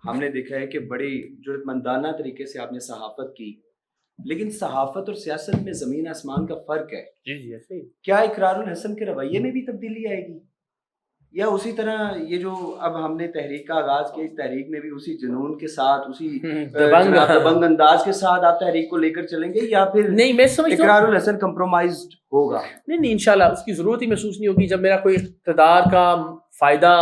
ہم نے دیکھا ہے کہ بڑی جرأتمندانہ طریقے سے آپ نے صحافت کی، لیکن صحافت اور سیاست میں زمین آسمان کا فرق ہے۔ جی جی ایسے ہی۔ کیا اقرار الحسن کے رویے میں بھی تبدیلی آئے گی، یا اسی طرح یہ جو اب ہم نے تحریک کا آغاز کیا، اس تحریک میں بھی اسی جنون کے ساتھ، اسی دبنگ انداز کے ساتھ آپ تحریک کو لے کر چلیں گے، یا پھر نہیں میں سمجھتا ہوں اقرار الحسن کمپرومائزڈ ہوگا؟ نہیں انشاءاللہ اس کی ضرورت ہی محسوس نہیں ہوگی۔ جب میرا کوئی اقتدار کا فائدہ،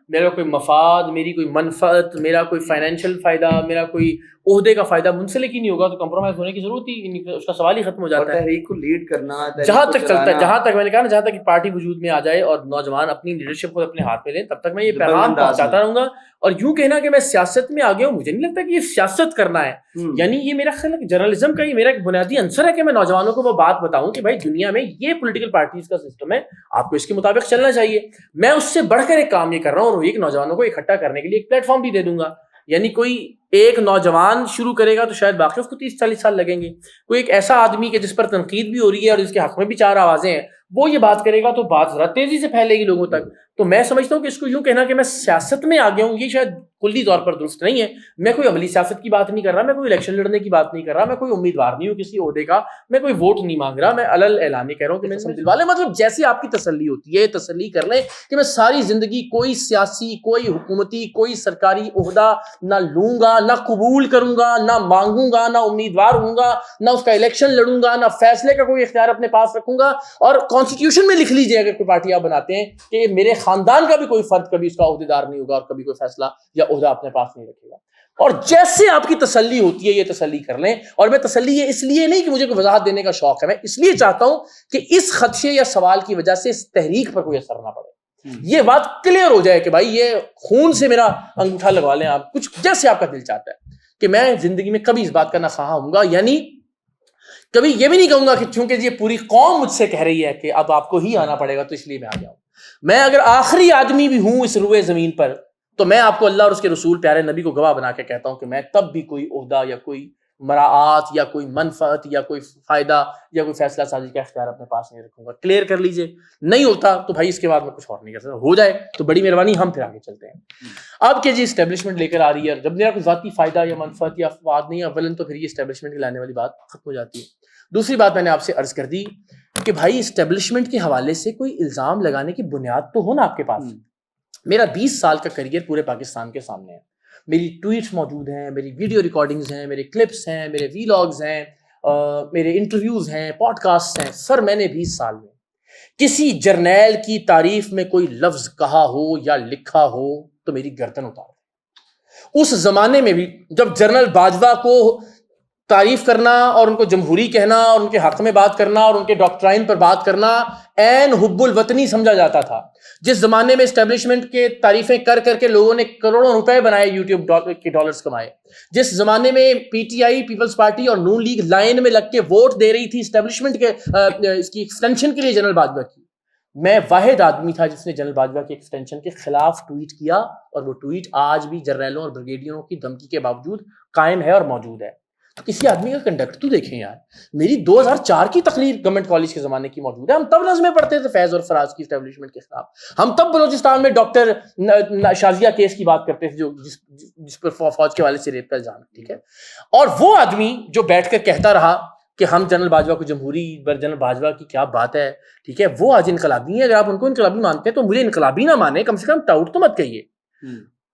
میرا کوئی مفاد، میری کوئی منفعت، میرا کوئی فائنینشیل فائدہ، میرا کوئی عہدے کا فائدہ منسلک ہی نہیں ہوگا تو کمپرومائز ہونے کی ضرورت ہی نہیں، اس کا سوال ہی ختم ہو جاتا ہے۔ تحریک کو لیڈ کرنا، جہاں تک چلتا ہے، جہاں تک میں نے کہا نا، جہاں تک پارٹی وجود میں آ جائے اور نوجوان اپنی لیڈرشپ کو اپنے ہاتھ میں لیں، تب تک میں یہ پیغام پہنچاتا رہوں گا۔ اور یوں کہنا کہ میں سیاست میں آ گیا ہوں، مجھے نہیں لگتا کہ یہ سیاست کرنا ہے۔ یعنی یہ میرا خیال ہے جرنلزم کا یہ میرا ایک بنیادی عنصر ہے کہ میں نوجوانوں کو وہ بات بتاؤں کہ بھائی دنیا میں یہ پولیٹیکل پارٹیز کا سسٹم ہے، آپ کو اس کے مطابق چلنا چاہیے۔ میں اس سے بڑھ کر ایک کام یہ کر رہا ہوں، اور وہ ایک نوجوانوں کو اکٹھا کرنے کے لیے ایک پلیٹ فارم بھی دے دوں گا۔ یعنی کوئی ایک نوجوان شروع کرے گا تو شاید باقی اس کو 30-40 سال لگیں گے۔ کوئی ایک ایسا آدمی کہ جس پر تنقید بھی ہو رہی ہے اور جس کے حق میں بھی 4 آوازیں ہیں، وہ یہ بات کرے گا تو بات ذرا تیزی سے پھیلے گی لوگوں تک۔ تو میں سمجھتا ہوں کہ اس کو یوں کہنا کہ میں سیاست میں آ گیا ہوں، یہ شاید کلی طور پر درست نہیں ہے۔ میں کوئی عملی سیاست کی بات نہیں کر رہا، میں کوئی الیکشن لڑنے کی بات نہیں کر رہا، میں کوئی امیدوار نہیں ہوں کسی عہدے کا، میں کوئی ووٹ نہیں مانگ رہا، میں علل اعلان کہہ رہا ہوں کہ میں دلوا لیں۔ مطلب جیسی آپ کی تسلی ہوتی ہے تسلی کر لیں کہ میں ساری زندگی کوئی سیاسی، کوئی حکومتی، کوئی سرکاری عہدہ نہ لوں گا، نہ قبول کروں گا، نہ مانگوں گا، نہ امیدوار ہوں گا، نہ اس کا الیکشن لڑوں گا، نہ فیصلے کا کوئی اختیار اپنے پاس رکھوں گا۔ اور کانسٹیٹیوشن میں لکھ لیجئے اگر کوئی پارٹی آپ بناتے ہیں کہ میرے خاندان کا بھی کوئی فرد کبھی اس کا عہدیدار نہیں ہوگا اور کبھی کوئی فیصلہ یا عہدہ اپنے پاس نہیں رکھے گا۔ اور جیسے آپ کی تسلی ہوتی ہے یہ تسلی کر لیں۔ اور میں تسلی یہ اس لیے نہیں کہ مجھے کوئی وضاحت دینے کا شوق ہے، میں اس لیے چاہتا ہوں کہ اس خدشے یا سوال کی وجہ سے اس تحریک پر کوئی اثر نہ پڑے، یہ بات کلیئر ہو جائے کہ بھائی یہ خون سے میرا انگوٹھا لگوا لیں آپ، کچھ جیسے آپ کا دل چاہتا ہے کہ میں زندگی میں کبھی اس بات کا نہ خواہاں ہوں گا، یعنی کبھی یہ بھی نہیں کہوں گا کہ چونکہ یہ پوری قوم مجھ سے کہہ رہی ہے کہ اب آپ کو ہی آنا پڑے گا تو اس لیے میں آ جاؤں۔ میں اگر آخری آدمی بھی ہوں اس روئے زمین پر تو میں آپ کو اللہ اور اس کے رسول پیارے نبی کو گواہ بنا کے کہتا ہوں کہ میں تب بھی کوئی عہدہ یا کوئی مراعات یا کوئی منفعت یا کوئی فائدہ یا کوئی فیصلہ سازی کا اختیار اپنے پاس نہیں رکھوں گا۔ کلیئر کر لیجئے، نہیں ہوتا تو بھائی اس کے بعد میں کچھ اور نہیں کر سکتا، ہو جائے تو بڑی مہربانی، ہم پھر آگے چلتے ہیں۔ اب کہ جی اسٹیبلشمنٹ لے کر آ رہی ہے، جب میرا کوئی ذاتی فائدہ یا منفعت یا افواد نہیں ہے اولن تو پھر یہ اسٹیبلشمنٹ لانے والی بات ختم ہو جاتی ہے۔ دوسری بات میں نے آپ سے عرض کر دی کہ بھائی اسٹیبلشمنٹ کے حوالے سے کوئی الزام لگانے کی بنیاد تو ہو نا آپ کے پاس۔ میرا 20 سال کا کریئر پورے پاکستان کے سامنے ہے، میری ٹویٹس موجود ہیں، میری ویڈیو ریکارڈنگز ہیں، میرے کلپس ہیں، میرے ویلاگز ہیں، میرے انٹرویوز ہیں، پوڈ کاسٹ ہیں۔ سر میں نے 20 سال میں کسی جرنیل کی تعریف میں کوئی لفظ کہا ہو یا لکھا ہو تو میری گردن اتار۔ اس زمانے میں بھی جب جنرل باجوہ کو تعریف کرنا اور ان کو جمہوری کہنا اور ان کے حق میں بات کرنا اور ان کے ڈاکٹرائن پر بات کرنا عین حب الوطنی سمجھا جاتا تھا، جس زمانے میں اسٹیبلشمنٹ کے تعریفیں کر کر کے لوگوں نے کروڑوں روپے بنائے، یوٹیوب کے ڈالرز کمائے، جس زمانے میں P T I, peoples party اور نون لیگ لائن میں لگ کے ووٹ دے رہی تھی اسٹیبلشمنٹ کے اس کی ایکسٹینشن کے لیے جنرل باجوہ کی، میں واحد آدمی تھا جس نے جنرل باجوہ کی ایکسٹینشن کے خلاف ٹویٹ کیا، اور وہ ٹویٹ آج بھی جرنیلوں اور بریگیڈیئروں کی دھمکی کے باوجود قائم ہے اور موجود ہے۔ تو کسی آدمی کا کنڈکٹ تو دیکھیں یار، میری 2004 کی تقریر گورنمنٹ کالج کے زمانے کی موجود ہے، ہم تب نظمیں پڑھتے تھے فیض اور فراز کی اسٹیبلشمنٹ کے خلاف، ہم تب بلوچستان میں ڈاکٹر شازیہ کیس کی بات کرتے تھے جس پر فوج کے والے سے ریپ کا الزام ہے، ٹھیک ہے۔ اور وہ آدمی جو بیٹھ کر کہتا رہا کہ ہم جنرل باجوہ کو جمہوری، جنرل باجوہ کی کیا بات ہے، ٹھیک ہے، وہ آج انقلابی ہیں۔ اگر آپ ان کو انقلابی مانتے ہیں تو مجھے انقلابی نہ مانے، کم سے کم ٹاؤٹ تو مت کہیے۔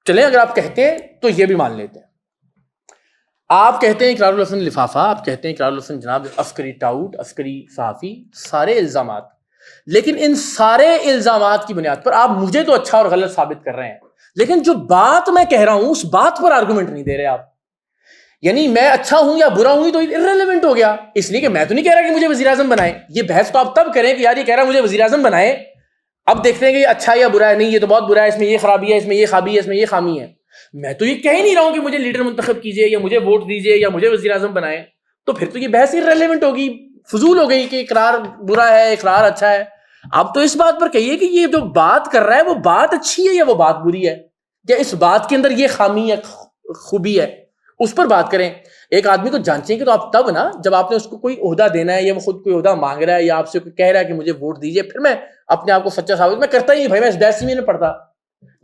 چلیں اگر آپ کہتے ہیں تو یہ بھی مان لیتے ہیں۔ آپ کہتے ہیں اقرار الحسن لفافہ، آپ کہتے ہیں اقرار الحسن جناب عسکری ٹاؤٹ، عسکری صحافی، سارے الزامات، لیکن ان سارے الزامات کی بنیاد پر آپ مجھے تو اچھا اور غلط ثابت کر رہے ہیں، لیکن جو بات میں کہہ رہا ہوں اس بات پر آرگومنٹ نہیں دے رہے آپ۔ یعنی میں اچھا ہوں یا برا ہوں تو irrelevant ہو گیا، اس لیے کہ میں تو نہیں کہہ رہا کہ مجھے وزیر اعظم بنائیں۔ یہ بحث تو آپ تب کریں کہ یار یہ کہہ رہا ہے مجھے وزیر اعظم بنائیں، اب دیکھتے ہیں کہ یہ اچھا یا برا ہے، نہیں یہ تو بہت برا ہے، اس میں یہ خرابی ہے، اس میں یہ خابی ہے، اس میں یہ خامی ہے۔ میں تو یہ کہہ ہی نہیں رہا ہوں کہ مجھے لیڈر منتخب کیجئے یا مجھے ووٹ دیجئے یا مجھے وزیر اعظم بنائیں، تو پھر تو یہ بحث irrelevant ہوگی، فضول ہو گئی کہ اقرار برا ہے اقرار اچھا ہے۔ اب تو اس بات پر کہیے کہ یہ جو بات کر رہا ہے وہ بات اچھی ہے یا وہ بات بری ہے، یا اس بات کے اندر یہ خامی یا خوبی ہے، اس پر بات کریں۔ ایک آدمی کو جانچیں کہ تو آپ تب نا جب آپ نے اس کو کوئی عہدہ دینا ہے یا وہ خود کوئی عہدہ مانگ رہا ہے یا آپ سے کوئی کہہ رہا ہے کہ مجھے ووٹ دیجئے، پھر میں اپنے آپ کو سچا ثابت میں کرتا ہی نہیں، بھائی میں اس بحث میں نہیں پڑھتا۔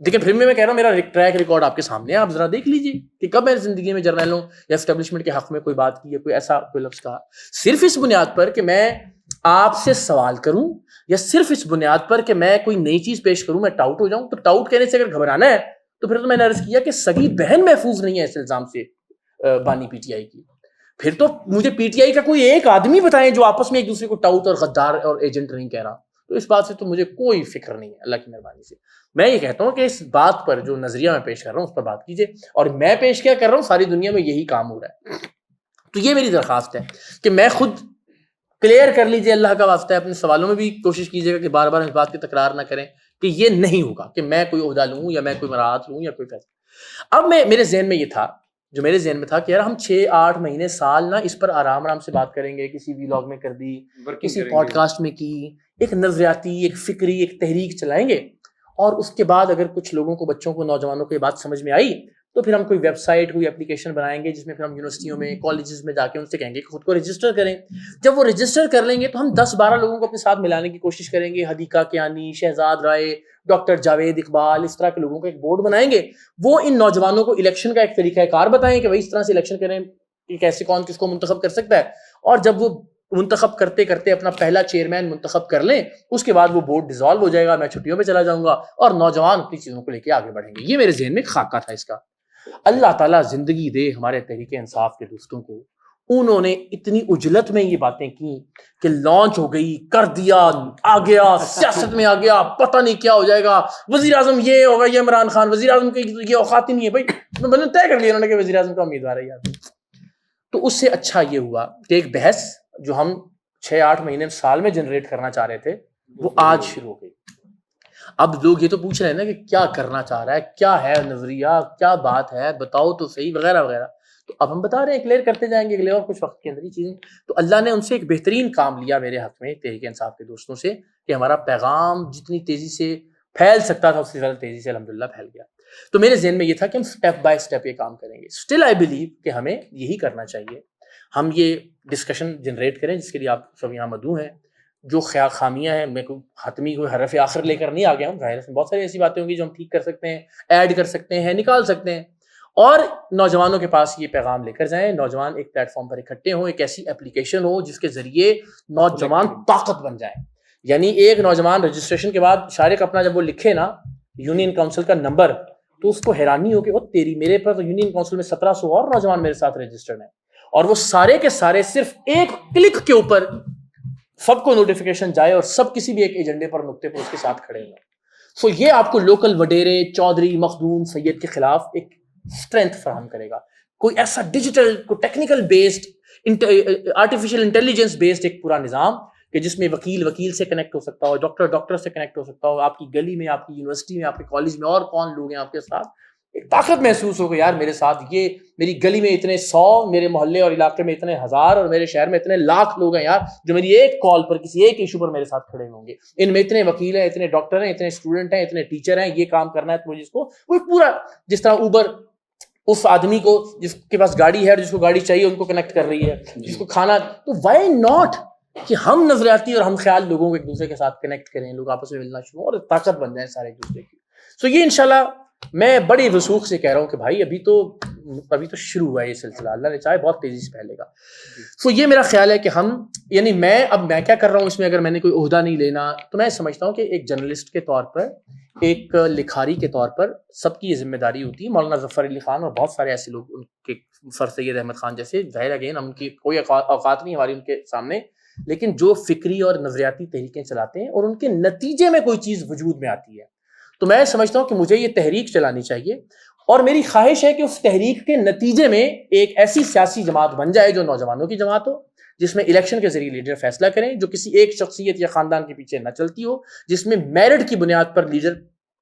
لیکن پھر میں کہہ رہا ہوں میرا ٹریک ریکارڈ آپ کے سامنے ہے, آپ ذرا دیکھ لیجیے کہ کب میں زندگی میں جرنیلوں یا اسٹیبلشمنٹ کے حق میں کوئی بات کی یا کوئی ایسا کوئی لفظ کہا, صرف اس بنیاد پر کہ میں آپ سے سوال کروں یا صرف اس بنیاد پر کہ میں کوئی نئی چیز پیش کروں میں ٹاؤٹ ہو جاؤں. تو ٹاؤٹ کہنے سے اگر گھبرانا ہے تو پھر تو میں نے عرض کیا کہ سگی بہن محفوظ نہیں ہے اس الزام سے بانی پی ٹی آئی کی. پھر تو مجھے پی ٹی آئی کا کوئی ایک آدمی بتائیں جو آپس میں ایک دوسرے کو ٹاؤٹ اور غدار اور ایجنٹ نہیں کہہ رہا. تو اس بات سے تو مجھے کوئی فکر نہیں ہے, اللہ کی مہربانی سے. میں یہ کہتا ہوں کہ اس بات پر جو نظریہ میں پیش کر رہا ہوں اس پر بات کیجیے, اور میں پیش کیا کر رہا ہوں ساری دنیا میں یہی کام ہو رہا ہے. تو یہ میری درخواست ہے کہ میں خود کلیئر کر لیجیے, اللہ کا واسطہ ہے اپنے سوالوں میں بھی کوشش کیجیے گا کہ بار بار اس بات کی تکرار نہ کریں کہ یہ نہیں ہوگا کہ میں کوئی عہدہ لوں یا میں کوئی مراعات لوں یا کوئی فیصلہ. اب میرے ذہن میں یہ تھا, جو میرے ذہن میں تھا کہ یار ہم 6-8 مہینے سال نہ اس پر آرام سے بات کریں گے, کسی ویلاگ میں کر دی, کسی پوڈ کاسٹ میں کی, ایک نظریاتی ایک فکری ایک تحریک چلائیں گے, اور اس کے بعد اگر کچھ لوگوں کو بچوں کو نوجوانوں کو یہ بات سمجھ میں آئی تو پھر ہم کوئی ویب سائٹ کوئی اپلیکیشن بنائیں گے جس میں پھر ہم یونیورسٹیوں میں کالجز میں جا کے ان سے کہیں گے کہ خود کو رجسٹر کریں. جب وہ رجسٹر کر لیں گے تو ہم 10-12 لوگوں کو اپنے ساتھ ملانے کی کوشش کریں گے, حدیقہ کیانی, شہزاد رائے, ڈاکٹر جاوید اقبال, اس طرح کے لوگوں کا ایک بورڈ بنائیں گے. وہ ان نوجوانوں کو الیکشن کا ایک طریقہ کار بتائیں کہ بھائی اس طرح سے الیکشن کریں کہ کیسے کون کس کو منتخب کر سکتا ہے, اور جب وہ منتخب کرتے کرتے اپنا پہلا چیئرمین منتخب کر لیں اس کے بعد وہ بورڈ ڈیزالو ہو جائے گا, میں چھٹیوں پہ چلا جاؤں گا اور نوجوان اپنی چیزوں کو لے کے آگے بڑھیں گے. یہ میرے ذہن میں ایک خاکہ تھا اس کا. اللہ تعالیٰ زندگی دے ہمارے تحریک انصاف کے دوستوں کو, انہوں نے اتنی اجلت میں یہ باتیں کی کہ لانچ ہو گئی, کر دیا, آ گیا, سیاست میں آ گیا, پتہ نہیں کیا ہو جائے گا, وزیر اعظم یہ ہوگا, یہ عمران خان وزیر اعظم کی یہ اوقات ہی نہیں ہے. بھائی میں نے طے کر لیا انہوں نے کہ وزیر اعظم کا امیدوار ہے یار. تو اس سے اچھا یہ ہوا کہ ایک بحث جو ہم 6-8 مہینے سال میں جنریٹ کرنا چاہ رہے تھے وہ آج شروع ہو گئی. اب لوگ یہ تو پوچھ رہے ہیں نا کہ کیا کرنا چاہ رہا ہے, کیا ہے نظریہ, کیا بات ہے, بتاؤ تو صحیح وغیرہ وغیرہ. تو اب ہم بتا رہے ہیں, کلیئر کرتے جائیں گے اگلے اور کچھ وقت کے اندر ہی چیزیں. تو اللہ نے ان سے ایک بہترین کام لیا میرے حق میں تحریک انصاف کے دوستوں سے کہ ہمارا پیغام جتنی تیزی سے پھیل سکتا تھا اس سے زیادہ تیزی سے الحمدللہ پھیل گیا. تو میرے ذہن میں یہ تھا کہ ہم سٹیپ بائی سٹیپ یہ کام کریں گے. اسٹل آئی بلیو کہ ہمیں یہی کرنا چاہیے, ہم یہ ڈسکشن جنریٹ کریں جس کے لیے آپ سب یہاں مدعو ہیں. جو خامیاں ہیں, میں کوئی حتمی کوئی حرف آخر لے کر نہیں آ گیا ہوں, ظاہر ہے بہت ساری ایسی باتیں ہوں گی جو ہم ٹھیک کر سکتے ہیں, ایڈ کر سکتے ہیں, نکال سکتے ہیں, اور نوجوانوں کے پاس یہ پیغام لے کر جائیں. نوجوان ایک پلیٹ فارم پر اکٹھے ہوں, ایک ایسی اپلیکیشن ہو جس کے ذریعے نوجوان طاقت بن جائیں. یعنی ایک نوجوان رجسٹریشن کے بعد شارق اپنا جب وہ لکھے نا یونین کونسل کا نمبر, تو اس کو حیرانی ہو کہ وہ تیری میرے پر تو یونین کونسل میں 1700 اور نوجوان میرے ساتھ رجسٹرڈ ہیں, اور وہ سارے کے سارے صرف ایک کلک کے اوپر سب کو نوٹیفیکیشن جائے اور سب کسی بھی ایک ایجنڈے پر نقطے پر اس کے ساتھ کھڑے ہوں. سو یہ آپ کو لوکل وڈیرے, چودھری, مخدوم, سید کے خلاف ایک اسٹرینتھ فراہم کرے گا. کوئی ایسا ڈیجیٹل کوئی technical based artificial intelligence based ایک پورا نظام کہ جس میں وکیل سے کنیکٹ ہو سکتا ہو, ڈاکٹر سے کنیکٹ ہو سکتا ہو, آپ کی گلی میں, آپ کی یونیورسٹی میں, آپ کے کالج میں اور کون لوگ ہیں آپ کے ساتھ, ایک طاقت محسوس ہوگا یار میرے ساتھ یہ میری گلی میں اتنے 100, میرے محلے اور علاقے میں اتنے 1000 اور میرے شہر میں اتنے لاکھ لوگ ہیں یار جو میری ایک کال پر کسی ایک ایشو پر میرے ساتھ کھڑے ہوں گے. ان میں اتنے وکیل ہیں, اتنے ڈاکٹر ہیں, اتنے اسٹوڈنٹ ہیں, اتنے ٹیچر ہیں, یہ کام کرنا ہے تو مجھے اس کو وہ پورا, جس طرح اوبر اس آدمی کو جس کے پاس گاڑی ہے اور جس کو گاڑی چاہیے ان کو کنیکٹ کر رہی ہے, جس کو کھانا, تو وائی ناٹ کہ ہم نظریاتی اور ہم خیال لوگوں کو ایک دوسرے کے ساتھ کنیکٹ کریں, لوگ آپس میں ملنا شروع اور طاقت بن جائیں سارے ایک دوسرے کی. سو یہ انشاءاللہ میں بڑی وثوق سے کہہ رہا ہوں کہ بھائی ابھی تو شروع ہوا ہے یہ سلسلہ, اللہ نے چاہے بہت تیزی سے پھیلے گا. سو یہ میرا خیال ہے کہ ہم یعنی میں کیا کر رہا ہوں اس میں, اگر میں نے کوئی عہدہ نہیں لینا تو میں سمجھتا ہوں کہ ایک جرنلسٹ کے طور پر, ایک لکھاری کے طور پر سب کی یہ ذمہ داری ہوتی ہے. مولانا ظفر علی خان اور بہت سارے ایسے لوگ, ان کے سر سید احمد خان جیسے, ظاہر اگین ہم کی کوئی اوقات نہیں ہماری ان کے سامنے, لیکن جو فکری اور نظریاتی تحریکیں چلاتے ہیں اور ان کے نتیجے میں کوئی چیز وجود میں آتی ہے, تو میں سمجھتا ہوں کہ مجھے یہ تحریک چلانی چاہیے. اور میری خواہش ہے کہ اس تحریک کے نتیجے میں ایک ایسی سیاسی جماعت بن جائے جو نوجوانوں کی جماعت ہو, جس میں الیکشن کے ذریعے لیڈر فیصلہ کریں, جو کسی ایک شخصیت یا خاندان کے پیچھے نہ چلتی ہو, جس میں میرٹ کی بنیاد پر لیڈر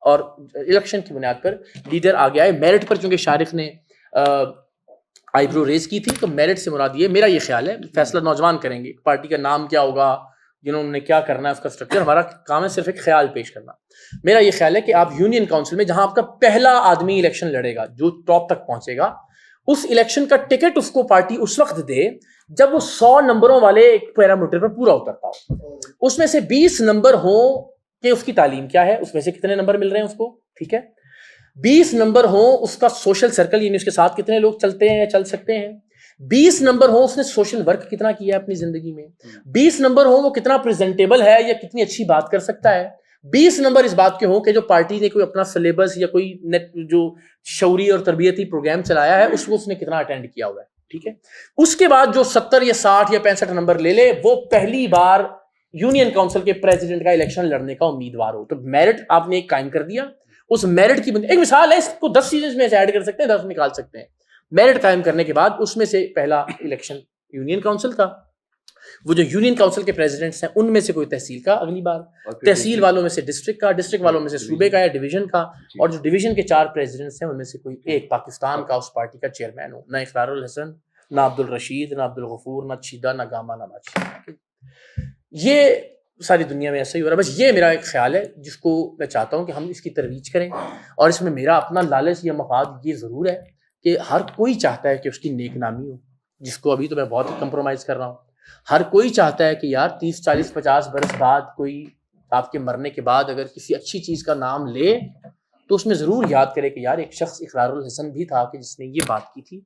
اور الیکشن کی بنیاد پر لیڈر آگے آئے. میرٹ پر چونکہ شارق نے آئی برو ریز کی تھی, تو میرٹ سے مراد یہ, میرا یہ خیال ہے, فیصلہ نوجوان کریں گے, پارٹی کا نام کیا ہوگا, جنہوں نے کیا کرنا ہے, اس کا اسٹرکچر, ہمارا کام ہے صرف ایک خیال پیش کرنا. میرا یہ خیال ہے کہ آپ یونین کاؤنسل میں جہاں آپ کا پہلا آدمی الیکشن لڑے گا, جو ٹاپ تک پہنچے گا, اس الیکشن کا ٹکٹ اس کو پارٹی اس وقت دے جب وہ 100 نمبروں والے ایک پیرامیٹر پر پورا اترتا ہو. اس میں سے 20 نمبر ہوں کہ اس کی تعلیم کیا ہے, اس میں سے کتنے نمبر مل رہے ہیں اس کو, ٹھیک ہے. 20 نمبر ہوں اس کا سوشل سرکل, یعنی اس کے ساتھ کتنے لوگ چلتے ہیں یا چل سکتے ہیں. 20 نمبر ہوں اس نے سوشل ورک کتنا کیا ہے اپنی زندگی میں. 20 نمبر ہوں وہ کتنا پریزنٹیبل ہے یا کتنی اچھی بات کر سکتا ہے. 20 نمبر اس بات کے ہوں کہ جو پارٹی نے کوئی اپنا سلیبس یا کوئی جو شعوری اور تربیتی پروگرام چلایا ہے اس کو اس نے کتنا اٹینڈ کیا ہوا ہے, ٹھیک ہے. اس کے بعد جو 70 یا 60 یا 65 نمبر لے لے وہ پہلی بار یونین کاؤنسل کے پریزیڈنٹ کا الیکشن لڑنے کا امیدوار ہو. تو میرٹ آپ نے ایک قائم کر دیا. اس میرٹ کی ایک مثال ہے, اس کو 10 چیزیں میں سے ایڈ کر سکتے ہیں, 10 نکال سکتے ہیں. میرٹ قائم کرنے کے بعد اس میں سے پہلا الیکشن یونین کاؤنسل کا, وہ جو یونین کاؤنسل کے پریزیڈنٹس ہیں ان میں سے کوئی تحصیل کا اگلی بار, تحصیل والوں میں سے ڈسٹرکٹ کا, ڈسٹرکٹ والوں میں سے صوبے کا یا ڈویژن کا, اور جو ڈویژن کے 4 پریزیڈنٹس ہیں ان میں سے کوئی ایک پاکستان کا اس پارٹی کا چیئرمین ہو. نہ اقرار الحسن, نہ عبد الرشید, نہ عبد الغفور, نہ چیدہ, نہ گاما, نہ بادشاہ. یہ ساری دنیا میں ایسا ہی ہو رہا ہے. بس یہ میرا ایک خیال ہے جس کو میں چاہتا ہوں کہ ہم اس کی ترویج کریں, اور اس میں میرا اپنا لالچ یا مفاد یہ ضرور ہے کہ ہر کوئی چاہتا ہے کہ اس کی نیک نامی ہو, جس کو ابھی تو میں بہت کمپرومائز کر رہا ہوں. ہر کوئی چاہتا ہے کہ یار 30 40 50 برس بعد کوئی آپ کے مرنے کے بعد اگر کسی اچھی چیز کا نام لے تو اس میں ضرور یاد کرے کہ یار ایک شخص اقرار الحسن بھی تھا کہ جس نے یہ بات کی تھی.